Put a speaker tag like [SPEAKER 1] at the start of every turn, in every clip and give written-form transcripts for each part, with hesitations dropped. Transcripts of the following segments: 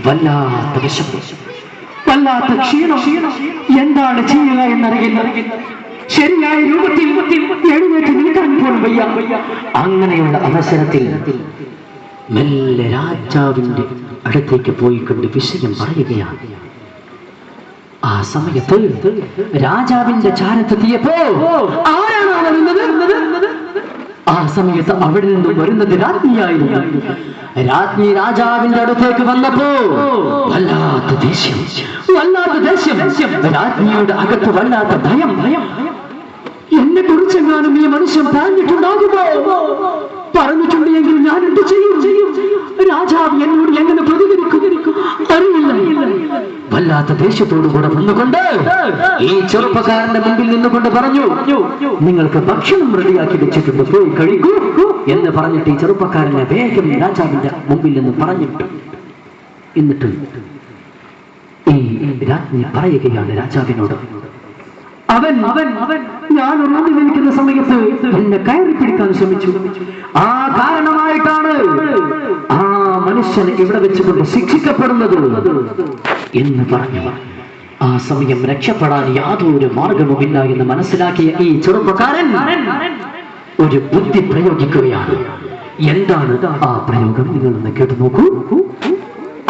[SPEAKER 1] വല്ലാത്ത വിശപ്പ്, വല്ലാത്ത ക്ഷീണം. എന്താണ് ചെയ്യുക എന്നറിയില്ല. ശരിയായ രൂപത്തിൽ എഴുന്നേറ്റ് നിൽക്കാൻ പോലും വയ്യ. അങ്ങനെയുള്ള അവസരത്തിൽ മെല്ലെ രാജാവിന്റെ അടുത്തേക്ക് പോയിക്കൊണ്ട് വിഷയം പറയുകയാണ്. ആ സമയത്ത് രാജാവിന്റെ ചാരത്തെത്തിയപ്പോ ആരാണ് വരുന്നത്? ആ സമയത്ത് അവിടെ നിന്നും വരുന്നത് രാജ്ഞിയായിരുന്നു. രാജ്ഞി രാജാവിന്റെ അടുത്തേക്ക് വന്നപ്പോ വല്ലാത്ത ദേഷ്യം. രാജ്ഞിയുടെ അകത്ത് വല്ലാത്ത ഭയം. എന്നെ കുറിച്ചെങ്ങാനും ഈ മനുഷ്യൻ പറഞ്ഞിട്ടുണ്ടാകുമോ? പറഞ്ഞിട്ടുണ്ടെങ്കിൽ ഞാൻ എന്ത് ചെയ്യും? രാജാവ് എന്നോട് എങ്ങനെ പ്രതികരിക്കും അറിയില്ല. വല്ലാത്ത ദേഷ്യത്തോടുകൂടെ വന്നുകൊണ്ട് ഈ ചെറുപ്പക്കാരന്റെ മുമ്പിൽ നിന്നുകൊണ്ട് പറഞ്ഞു, നിങ്ങൾക്ക് ഭക്ഷണം റെഡിയാക്കി വെച്ചിട്ടുണ്ട്, പോയി കഴിക്കൂ എന്ന് പറഞ്ഞിട്ട് ഈ ചെറുപ്പക്കാരനെ വേഗം രാജാവിന്റെ മുമ്പിൽ നിന്ന് പറഞ്ഞിട്ട് എന്നിട്ട് ഈ രാജ്ഞി പറയുകയാണ് രാജാവിനോട്, അവൻ ഞാൻ ഉറങ്ങി നിൽക്കുന്ന സമയത്ത് എന്നെ കയറി പിടിക്കാൻ ശ്രമിച്ചു. ആ കാരണമായിട്ടാണ് ആ മനുഷ്യൻ ഇവിടെ വെച്ചുകൊണ്ട് ശിക്ഷിക്കപ്പെടുന്നത് എന്ന് പറഞ്ഞു. ആ സമയം രക്ഷപ്പെടാൻ യാതൊരു മാർഗവുമില്ല എന്ന് മനസ്സിലാക്കിയ ഈ ചെറുപ്പക്കാരൻ ഒരു ബുദ്ധി പ്രയോഗിക്കുകയാണ്. എന്താണ് ആ പ്രയോഗം? നിങ്ങളൊന്ന് കേട്ടു നോക്കൂ.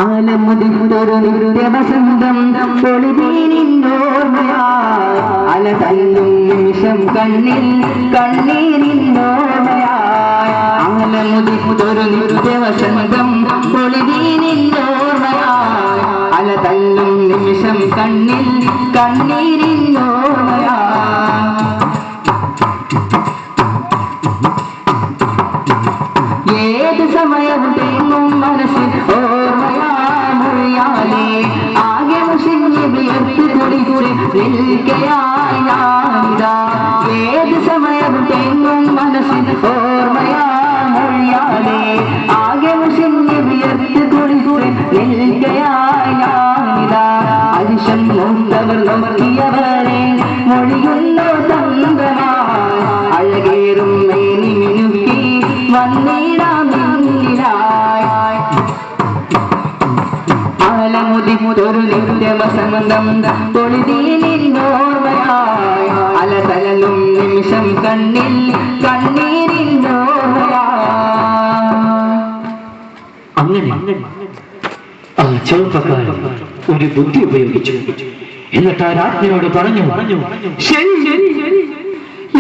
[SPEAKER 2] ആലമുതിർന്നൊരു നിത്യവസന്തം പൊളിതീനിന്നോർമ്മയായി അലതല്ലും നിമിഷം കണ്ണീരിന്നോർമ്മയായി. ആലമുതിർന്നൊരു നിത്യവസന്തം പൊളിതീനിന്നോർമ്മയായി അലതല്ലും നിമിഷം കണ്ണീരിന്നോർമ്മയായി. ഏത് സമയവും തേങ്ങും മനസ്സിൽ ഓർമ്മയാമൊഴിയാലേ ആകെ മുഷിഞ്ഞ് വിയർത്ത് കുടിച്ച് നിൽക്കയായി ഞാനിതാ. ഏത് സമയവും തേങ്ങും മനസ്സിൽ ഓർമ്മയാമൊഴിയാലേ ആകെ മുഷിഞ്ഞ് വിയർത്ത് കുടിച്ച് നിൽക്കയായി ഞാനിതാ. അരിശം നോക്കവർ നോക്കിയവരെ മൊഴിയുന്നോ തങ്കമായി അഴകേറും മേനി മിനുക്കി വന്നിടാം നിന്നിലായി. ആലമുതിർന്നൊരു നിത്യവസന്തം പൊളിതീനിന്നോർമ്മയായി അലതലലും നിമിഷം കണ്ണീരിന്നോർമ്മയായി.
[SPEAKER 1] അങ്ങനെ ആ ചെറുപ്പക്കാരൻ ഒരു ബുദ്ധി ഉപയോഗിച്ചു. എന്നിട്ട് ആ രാജ്ഞിയോട് പറഞ്ഞു, ശരി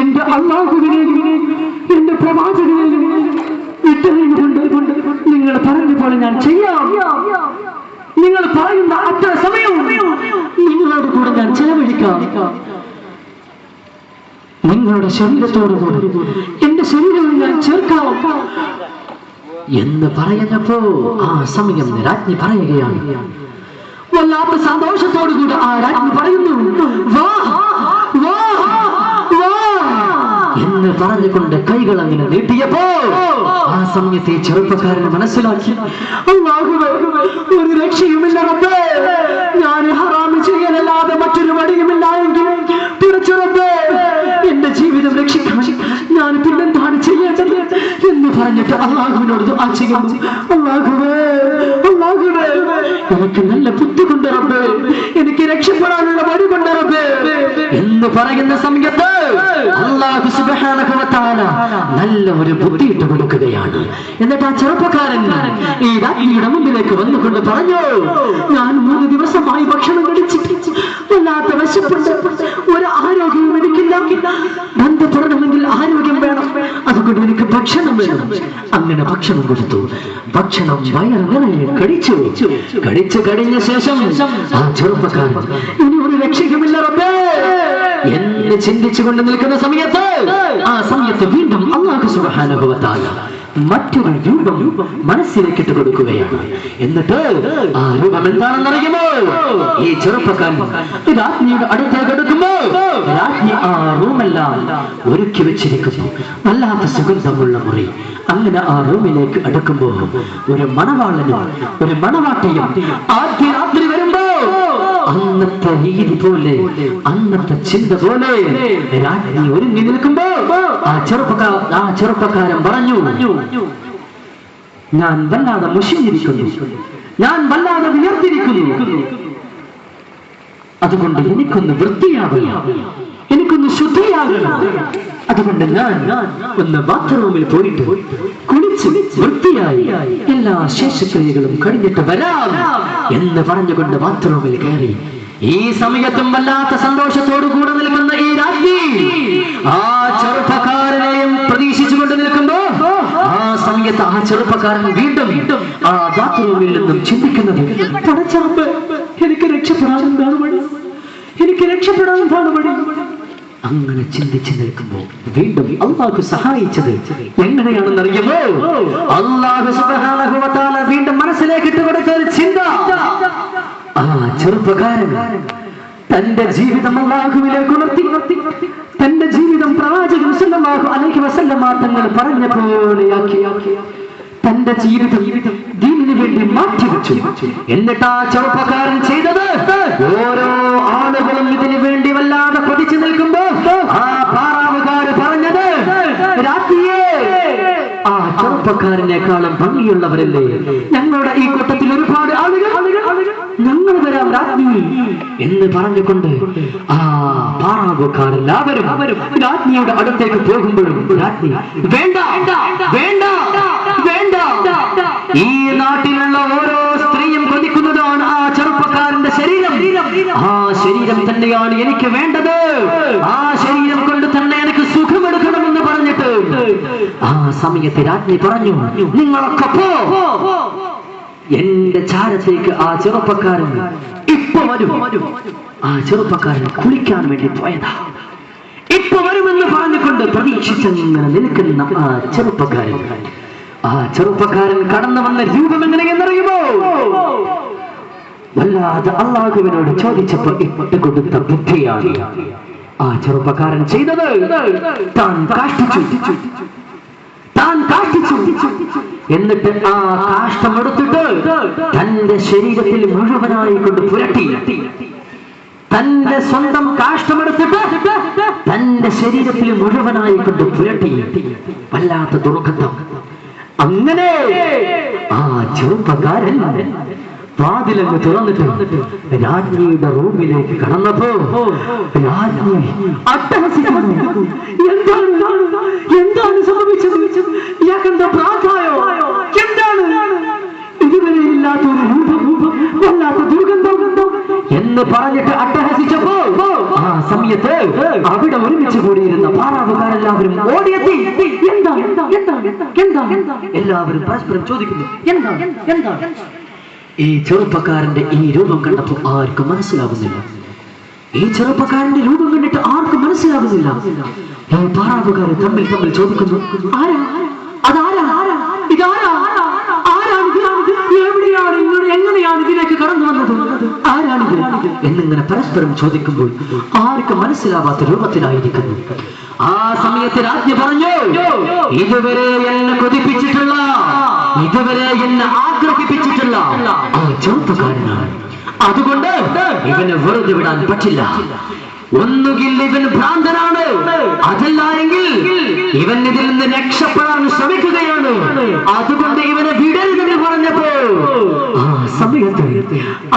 [SPEAKER 1] എന്റെ അല്ലാഹുവിനെയും എന്റെ പ്രവാചകനെയും വിട്ടുകൊണ്ട് നിങ്ങൾ പറഞ്ഞ പോലെ ഞാൻ ചെയ്യാം. നിങ്ങൾ പറയുന്ന അത്ര സമയവും നിങ്ങളോട് കൂടെ ഞാൻ ചെലവഴിക്കാം. നിങ്ങളുടെ ശരീരത്തോടുകൂടി എന്റെ ശരീരവും ഞാൻ ചേർക്കാം എന്ന് പറയുന്നപ്പോ ആ സമയം രാജ്ഞി പറയുകയാണ്. വല്ലാത്ത സന്തോഷത്തോടുകൂടി ആ രാജ്ഞി പറയുന്നു, വാ എന്ന് പറഞ്ഞുകൊണ്ട് കൈകൾ അങ്ങനെ നീട്ടിയപ്പോ ആ സമയത്തെ ചെറുപ്പക്കാരന് മനസ്സിലാക്കി, അല്ലാഹുവേ, ഒരു രക്ഷയുമില്ല റബ്ബേ, ഞാൻ ഹറാമ് ചെയ്യലല്ലാതെ മറ്റൊരു വഴിയുമില്ല എങ്കിൽ പിടിച്ചുറപ്പേ എന്റെ ജീവിതം രക്ഷിക്കാൻ ഞാൻ പിന്നെന്താണ് ചെയ്യേണ്ടത് എന്ന് പറഞ്ഞിട്ട് അല്ലാഹുവിനോട് ദുആ ചെയ്യുന്നു. അല്ലാഹുവേ, എനിക്ക് നല്ല ബുദ്ധി കൊണ്ട് റബ്ബേ, എനിക്ക് രക്ഷപ്പെടാനുള്ള വഴി കൊണ്ട് റബ്ബേ എന്ന് പറയുന്ന സമയത്ത് അല്ലാഹു സുബ്ഹാനഹു വ തആല നല്ല ഒരു ബുദ്ധി ഇട്ട് കൊടുക്കുകയാണ്. എന്നിട്ട് ആ ചെറുപ്പക്കാരൻ ഈ രാജ്ഞിയുടെ മുമ്പിലേക്ക് വന്നുകൊണ്ട് പറഞ്ഞു, ഞാൻ 3 ദിവസമായി ഭക്ഷണം കഴിച്ചിട്ട് വല്ലാത്ത വിശപ്പുണ്ട്, ഒരു ആരോഗ്യവും എനിക്കില്ല. ബന്ധപ്പെടണമെങ്കിൽ ആരോഗ്യം വേണം, അതുകൊണ്ട് എനിക്ക് ഭക്ഷണം വേണം. അങ്ങനെ ഭക്ഷണം കൊടുത്തു. ഭക്ഷണം വയറുനിറയെ കഴിച്ചു കഴിഞ്ഞ ശേഷം ആ ചെറുപ്പക്കാരൻ ഇനി ഒരു രക്ഷയുമില്ല റബ്ബേ എന്ന് ചിന്തിച്ചുകൊണ്ട് നിൽക്കുന്ന സമയത്ത് ആ സമയത്ത് വീണ്ടും അല്ലാഹു സുബ്ഹാനഹു വ തആല മറ്റൊരു രൂപം മനസ്സിലേക്ക് ഇട്ട് കൊടുക്കുകയാണ്. എന്നിട്ട് ആ രൂപം എന്താണെന്നറിയുമോ? ഈ ചെറുപ്പക്കാരൻ രാജ്ഞിയുടെ അടുത്തേക്ക് എടുക്കുമ്പോ രാജ്ഞി ആ റൂമെല്ലാം ഒരുക്കി വെച്ചിരിക്കുന്നു. വല്ലാത്ത സുഗന്ധമുള്ള മുറി. അങ്ങനെ ആ റൂമിലേക്ക് അടുക്കുമ്പോ ഒരു മണവാളനും ഒരു മണവാട്ടിയും ആദ്യ രാത്രി വരുമ്പോ അന്നത്തെ രീതി പോലെ, അന്നത്തെ ചിന്ത പോലെ രാജ്ഞി ഒരുങ്ങി നിൽക്കുമ്പോ ആ ചെറുപ്പക്കാരൻ പറഞ്ഞു, ഞാൻ വല്ലാതെ മുഷിഞ്ഞിരിക്കുന്നു, ഞാൻ വല്ലാതെ വിയർത്തിരിക്കുന്നു. അതുകൊണ്ട് എനിക്കൊന്ന് വൃത്തിയാകണം, എനിക്കൊന്ന് ശുദ്ധിയാകണം. അതുകൊണ്ട് ഞാൻ ഒന്ന് ബാത്റൂമിൽ പോയിട്ട് കുളിച്ച് വൃത്തിയായി എല്ലാ ശേഷക്രിയകളും കഴിഞ്ഞിട്ട് വരാം എന്ന് പറഞ്ഞുകൊണ്ട് ബാത്റൂമിൽ കയറി. ഈ സമയത്തും വല്ലാത്ത സന്തോഷത്തോടു കൂടെ നിൽക്കുന്ന ഈ രാജ്ഞി ആ ചെറുപ്പക്കാരനെയും പ്രതീക്ഷിച്ചുകൊണ്ട് നിൽക്കുമ്പോ ആ സമയത്ത് ആ ചെറുപ്പക്കാരൻ വീണ്ടും ആ ബാത്റൂമിൽ നിന്നും ചിന്തിക്കുന്നത്, പടച്ചറപ്പ്, എനിക്ക് രക്ഷപ്പെടാനെന്താണ് വഴി, എനിക്ക് രക്ഷപ്പെടാനെന്താണ് വഴി. അങ്ങനെ ചിന്തിച്ചു നിൽക്കുമ്പോൾ വീണ്ടും അള്ളാഹു സഹായിച്ചത് എങ്ങനെയാണെന്നറിയുമോ? അല്ലാഹു സുബ്ഹാനഹു വ തആല വീണ്ടും മനസ്സിലേക്ക് ഇട്ടുകൊടുത്ത ഒരു ചിന്ത. ആ ചെറുപ്പക്കാരൻ തന്റെ ജീവിതം അല്ലാഹുവിലേക്ക് ഉണർത്തി, തന്റെ ജീവിതം പ്രവാചകൻ സല്ലല്ലാഹു അലൈഹി വസല്ലമ തങ്ങൾ പറഞ്ഞ പോലെയാക്കി തന്റെ ജീവിതം ദീനിനു വേണ്ടി മാറ്റിവെച്ചു. എന്നിട്ട് ആ ചെറുപ്പക്കാരൻ ചെയ്തത്, ഓരോ ആളുകളും ഇതിനു വേണ്ടി വല്ലാതെ കൊതിച്ചു നിൽക്കുമ്പോ ആ പാറാവുകാര് പറഞ്ഞത്, രാത്രിയെ ആ ചെറുപ്പക്കാരനേക്കാളും ഭംഗിയുള്ളവരല്ലേ ഞങ്ങളുടെ ഈ കൂട്ടത്തിൽ ഒരുപാട് ആളുകൾ, ഞങ്ങൾ വരാം രാജ്ഞി എന്ന് പറഞ്ഞുകൊണ്ട് ആ പാറാവുകാരെല്ലാവരും രാജ്ഞിയുടെ അടുത്തേക്ക് പോകുമ്പോഴും രാജ്ഞി വേണ്ട വേണ്ട വേണ്ട. ഈ നാട്ടിലുള്ള ഓരോ സ്ത്രീയും കൊതിക്കുന്നതാണ് ആ ചെറുപ്പക്കാരന്റെ ശരീരം. ആ ശരീരം തന്നെയാണ് എനിക്ക് വേണ്ടത്, ആ ശരീരം കൊണ്ട് തന്നെ എനിക്ക് സുഖമെടുക്കണമെന്ന് പറഞ്ഞിട്ട് ആ സമയത്ത് രാജ്ഞി പറഞ്ഞു, നിങ്ങളൊക്കെ പോ. എന്റെ ചാരത്തേക്ക് ആ ചെറുപ്പക്കാരൻ ഇപ്പൊ വരും. ആ ചെറുപ്പക്കാരൻ കുളിക്കാൻ വേണ്ടി പോയതാ. ഇപ്പൊ വരുമെന്ന് പറഞ്ഞുകൊണ്ട് പ്രതീക്ഷിച്ചങ്ങനെ നിൽക്കുന്ന ആ ചെറുപ്പക്കാരൻ കടന്നു വന്ന രൂപം എങ്ങനെയെന്നറിയുമോ? വല്ലാതെ അല്ലാഹുവിനോട് ചോദിച്ചപ്പോ ഇട്ട് കൊടുത്ത ബുദ്ധിയാണ് ആ ചെറുപ്പക്കാരൻ ചെയ്തത്. താൻ കാഷ്ടിച്ചു. എന്നിട്ട് ആ കാഷ്ടമെടുത്തിട്ട് തന്റെ ശരീരത്തിൽ മുഴുവനായി കൊണ്ട് പുരട്ടി. തന്റെ സ്വന്തം കാഷ്ടമെടുത്തിട്ട് തന്റെ ശരീരത്തിൽ മുഴുവനായി കൊണ്ട് പുരട്ടി. വല്ലാത്ത ദുർഗന്ധം. അങ്ങനെ ആ ചെറുപ്പക്കാരൻ വാതിലങ്ങ് തുറന്നിട്ട് രാജ്ഞിയുടെ റൂമിലേക്ക് കടന്നപ്പോ രാജ്ഞി അട്ടഹസിക്കുന്നു. എന്താണ് സംഭവിച്ചത്? ഇയാൾക്കെന്താ പ്രാധായോ? എന്താണ് ഇതുവരെ ഇല്ലാത്തൊരു രൂപം, വല്ലാത്ത ദുർഗന്ധം എന്ന് പറഞ്ഞിട്ട് അട്ടഹസിച്ചപ്പോ ആ സമയത്ത് അവിടെ ഒരുമിച്ച് കൂടിയിരുന്ന പാറാവുകാരെല്ലാവരും ഓടിയെത്തി. എല്ലാവരും പരസ്പരം ചോദിക്കുന്നു, എന്താ? ഈ ചെറുപ്പക്കാരന്റെ ഈ രൂപം കണ്ടപ്പോൾ ആർക്കും മനസ്സിലാകുന്നില്ല. ഈ ചെറുപ്പക്കാരന്റെ രൂപം കണ്ടിട്ട് ആർക്കും മനസ്സിലാകുന്നില്ല. ഈ പാറാവുകാര് തമ്മിൽ ചോദിക്കുന്നു, എങ്ങനെയാണ് ഇതിലേക്ക് കടന്നു വന്നത്? ആരാണിത് എന്നിങ്ങനെ പരസ്പരം ചോദിക്കുമ്പോൾ ആർക്കും മനസ്സിലാവാത്ത രൂപത്തിലായിരിക്കുന്നു. ആ സമയത്ത് രാജ്ഞി പറഞ്ഞു, ഇതുവരെ എന്നെ കൊതിപ്പിച്ചിട്ടുള്ള, ഇതുവരെ എന്നെ ആഗ്രഹിപ്പിച്ചിട്ടുള്ള ആ ചെറുപ്പക്കാരനാണ്. അതുകൊണ്ട് ഇവനെ വെറുതെ വിടാൻ പറ്റില്ല. ഒന്നുകിൽ ഇവൻ ഭ്രാന്തനാണ്, അതല്ല എങ്കിൽ ഇവൻ ഇതിൽ നിന്ന് രക്ഷപ്പെടാൻ ശ്രമിക്കുകയാണ്. അതുകൊണ്ട് ഇവനെ വിടരുതെന്ന് പറഞ്ഞപ്പോ ആ സമയത്ത്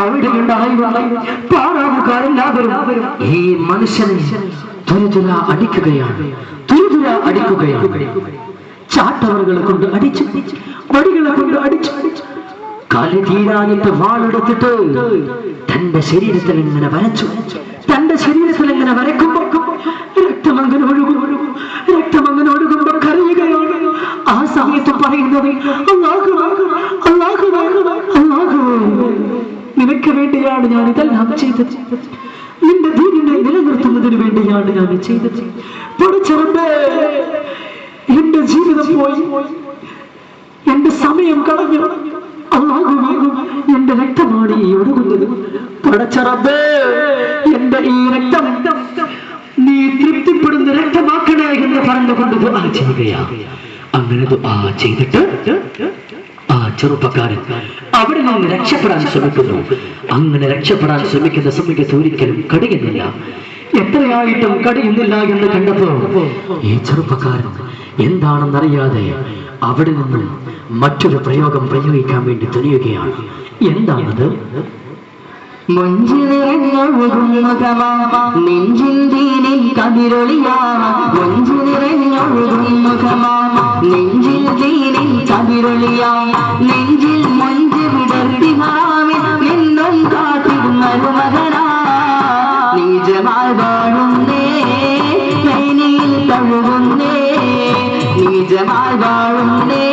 [SPEAKER 1] അവിടെ ഉണ്ടായിരുന്ന പാറാവുകാരെല്ലാവരും ഈ മനുഷ്യനെ തുരുതുര അടിക്കുകയാണ്. ചാട്ടവറുകളെ കൊണ്ട് അടിച്ചു, വടികളെ കൊണ്ട് അടിച്ചു, കാലി തീരാനിട്ട് വാളെടുത്തിട്ട് തന്റെ ശരീരത്തിൽ ഇങ്ങനെ വരച്ചു. തന്റെ ശരീരത്തിൽ ഇങ്ങനെ വരക്കുമ്പോ രക്തമങ്ങനെ ഒഴുകുമ്പോ കരയുകയാണ്. ആ സമയത്ത് പറയുന്നത്, അല്ലാഹു, നിനക്ക് വേണ്ടിയാണ് ഞാൻ ഇതെല്ലാം ചെയ്തത്. നിന്റെ ദീനിനെ നിലനിർത്തുന്നതിന് വേണ്ടിയാണ് ഞാൻ ചെയ്തത്. പഠിച്ചവന്റെ എന്റെ ജീവിതം പോയി, എന്റെ സമയം കളഞ്ഞു. അല്ലാഹുവേ, എന്റെ രക്തമാണ് ഈ ഒഴുകുന്നത്. പടച്ചറബേ, എന്റെ ഈ രക്തം നീ തൃപ്തിപ്പെടുന്ന രക്തമാക്കണേ എന്ന് പറഞ്ഞുകൊണ്ട് ദുആ ചെയ്യുകയാണ്. അങ്ങനെ ദുആ ചെയ്തിട്ട് ആ ചെറുപ്പക്കാരൻ അവിടെ നിന്ന് രക്ഷപ്പെടാൻ ശ്രമിക്കുന്നു. അങ്ങനെ രക്ഷപ്പെടാൻ ശ്രമിക്കുന്ന സമയത്ത് ഒരിക്കലും കടിയുന്നില്ല. എത്രയായിട്ടും കടിയുന്നില്ല എന്ന് കണ്ടപ്പോ ഈ ചെറുപ്പക്കാരൻ എന്താണെന്നറിയാതെ അവിടെ നിന്ന് മറ്റൊരു പ്രയോഗം പ്രയോഗിക്കാൻ വേണ്ടി തുനിയുകയാണ്. എന്താണത്?
[SPEAKER 2] മൊഞ്ചി നിറഞ്ഞൊഴുകും മുഖമാ നെഞ്ചിൻ ദീനിൽ കതിരൊളിയാ. മൊഞ്ചി നിറഞ്ഞൊഴുകും മുഖമാ നെഞ്ചിൽ ദീനിൽ കതിരൊളിയാ. നെഞ്ചിൽ മൊഞ്ച് വിടർത്തി ഹാമിൽ നിന്നും കാത്തിരുന്നൊരു മകനാ. നീജമായി വാഴുന്നേ മേനിയിൽ തഴുകുന്നേ. നീജമായി വാഴുന്നേ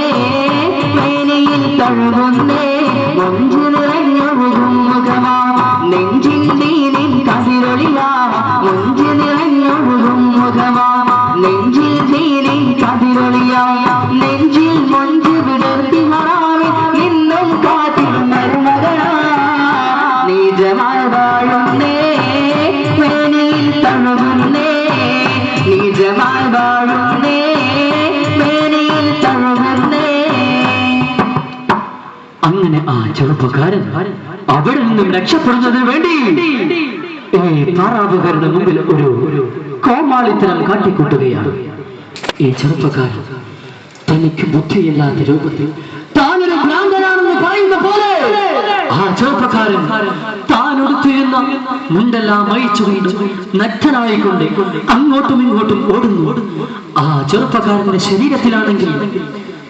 [SPEAKER 2] മേനിയിൽ തഴുകുന്നേ. മൊഞ്ചി നിറഞ്ഞൊഴുകും മുഖമാ നെഞ്ചിൻ ദീനിൽ കതിരൊളിയാ. മൊഞ്ചി നിറഞ്ഞൊഴുകും മുഖമാ നെഞ്ചിൽ ദീനിൽ കതിരൊളിയാ. നെഞ്ചിൽ മൊഞ്ച് വിടർത്തി ഹറാമിൽ നിന്നും കാത്തിരുന്നൊരു മകനാ. നീജമായി വാഴുന്നേ മേനിയിൽ തഴുകുന്നേ. നീജമായി വാഴുന്നേ മേനിയിൽ തഴുകുന്നേ.
[SPEAKER 1] അങ്ങനെ ആ ചെറുപ്പക്കാരൻ അവിടെ നിന്നും രക്ഷപ്പെടുന്നതിന് വേണ്ടി താറാവുകാരുടെ മുമ്പിൽ ഒരു കോമാളിത്തരം കാട്ടിക്കൂട്ടുകയാണ്. ഈ ചെറുപ്പക്കാരൻ തനിക്ക് ബുദ്ധിയില്ലാത്ത രൂപത്തിൽ താനൊരു ഭ്രാന്തനാണെന്ന് പറയുന്ന പോലെ ആ ചെറുപ്പക്കാരൻ താൻ ഉടുത്തിരുന്ന മുണ്ടെല്ലാം അയച്ചുകൊണ്ട് നഗ്നനായിക്കൊണ്ട് അങ്ങോട്ടും ഇങ്ങോട്ടും ഓടുന്നു. ആ ചെറുപ്പക്കാരന്റെ ശരീരത്തിലാണെങ്കിൽ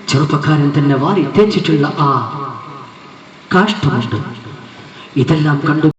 [SPEAKER 1] ചെറുപ്പക്കാരൻ തന്നെ വാരി തേച്ചിട്ടുള്ള ആ കാഷ്ടമുണ്ട്. ഇതെല്ലാം കണ്ടു